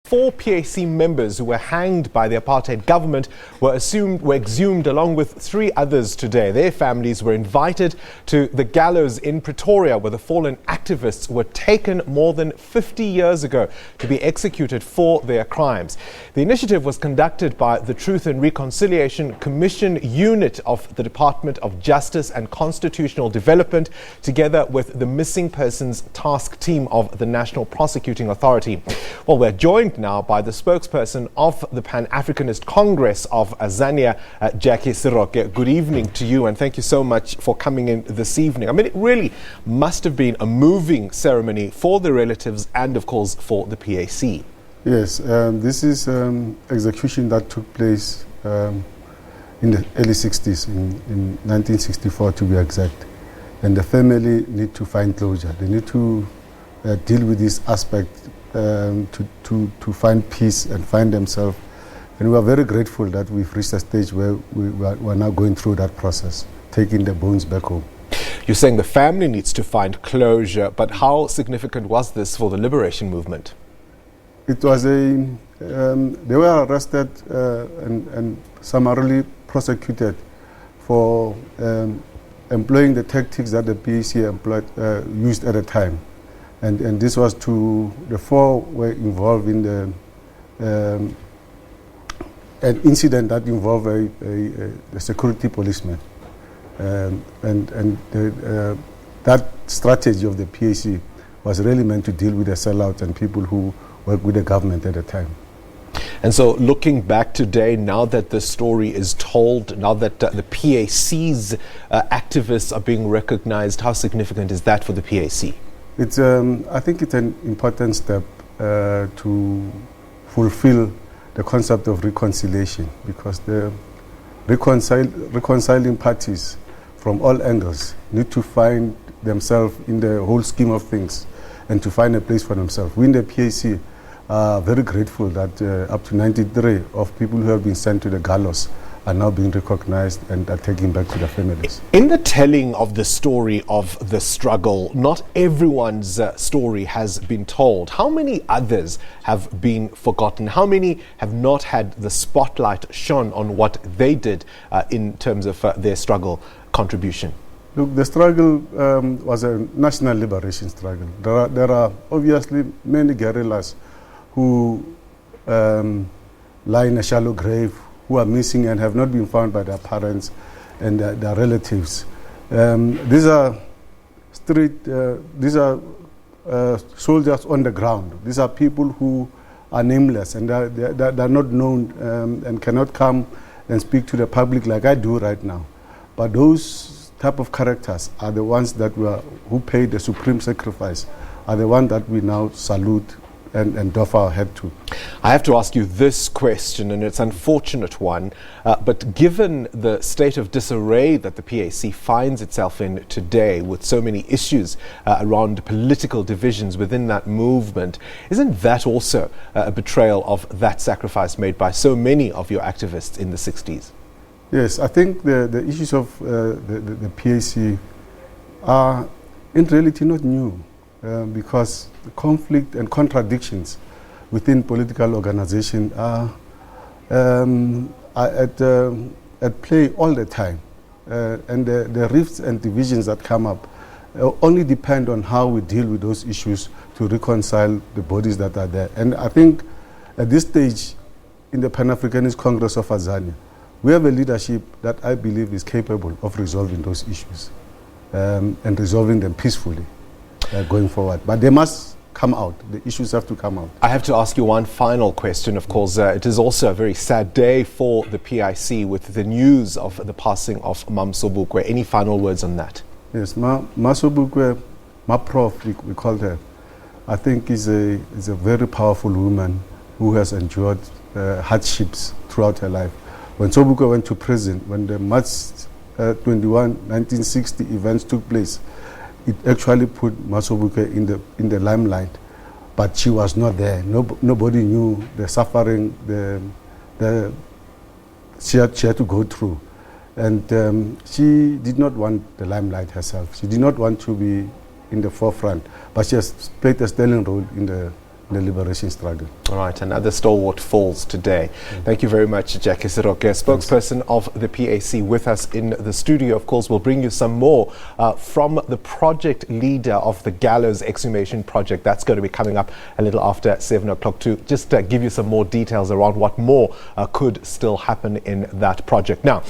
4 PAC members who were hanged by the apartheid government were exhumed along with 3 others today. Their families were invited to the Gallows in Pretoria, where the fallen activists were taken more than 50 years ago to be executed for their crimes. The initiative was conducted by the Truth and Reconciliation Commission unit of the Department of Justice and Constitutional Development, together with the Missing Persons Task Team of the National Prosecuting Authority. Well, we're joined now by the spokesperson of the Pan-Africanist Congress of Azania, Jackie Seroke. Good evening to you, and thank you so much for coming in this evening. I mean, it really must have been a moving ceremony for the relatives and, of course, for the PAC. Yes, this is execution that took place in the early 60s, in 1964 to be exact. And the family need to find closure. They need to deal with this aspect to find peace and find themselves. And we are very grateful that we've reached a stage where we're now going through that process, taking the bones back home. You're saying the family needs to find closure, but how significant was this for the liberation movement? It was they were arrested and summarily prosecuted for employing the tactics that the PAC used at the time. And this was to, the 4 were involved in an incident that involved a security policeman. That strategy of the PAC was really meant to deal with the sellouts and people who worked with the government at the time. And so looking back today, now that the story is told, now that the PAC's activists are being recognized, how significant is that for the PAC? It's, I think it's an important step to fulfill the concept of reconciliation, because the reconciling parties from all angles need to find themselves in the whole scheme of things and to find a place for themselves. We in the PAC are very grateful that up to 93 of people who have been sent to the Gallows are now being recognized and are taken back to their families. In the telling of the story of the struggle, not everyone's story has been told. How many others have been forgotten? How many have not had the spotlight shone on what they did in terms of their struggle contribution? Look, the struggle was a national liberation struggle. There are obviously many guerrillas who lie in a shallow grave, who are missing and have not been found by their parents and their relatives. These are soldiers on the ground. These are people who are nameless and they're not known and cannot come and speak to the public like I do right now. But those type of characters are the ones that who paid the supreme sacrifice, are the ones that we now salute and doff our head to. I have to ask you this question, and it's an unfortunate one, but given the state of disarray that the PAC finds itself in today, with so many issues around political divisions within that movement, isn't that also a betrayal of that sacrifice made by so many of your activists in the 60s? Yes, I think the issues of the PAC are in reality not new. Because the conflict and contradictions within political organization are at play all the time. And the rifts and divisions that come up only depend on how we deal with those issues to reconcile the bodies that are there. And I think at this stage in the Pan-Africanist Congress of Azania, we have a leadership that I believe is capable of resolving those issues and resolving them peacefully. Going forward, but they must come out. The issues have to come out. I have to ask you one final question. Of course, it is also a very sad day for the PIC with the news of the passing of Mam Sobukwe. Any final words on that? Yes, Ma Sobukwe, Ma Prof, we called her. I think is a very powerful woman who has endured hardships throughout her life. When Sobukwe went to prison, when the March 21, 1960 events took place, it actually put Sobukwe in the limelight, but she was not there. Nobody knew the suffering she had to go through, and she did not want the limelight herself. She did not want to be in the forefront, but she has played a sterling role in the liberation struggle. All right, another stalwart falls today. Thank you very much, Jackie Seroke, spokesperson of the PAC, with us in the studio. Of course, we'll bring you some more from the project leader of the Gallows Exhumation project. That's going to be coming up a little after 7 o'clock to just give you some more details around what more could still happen in that project. Now,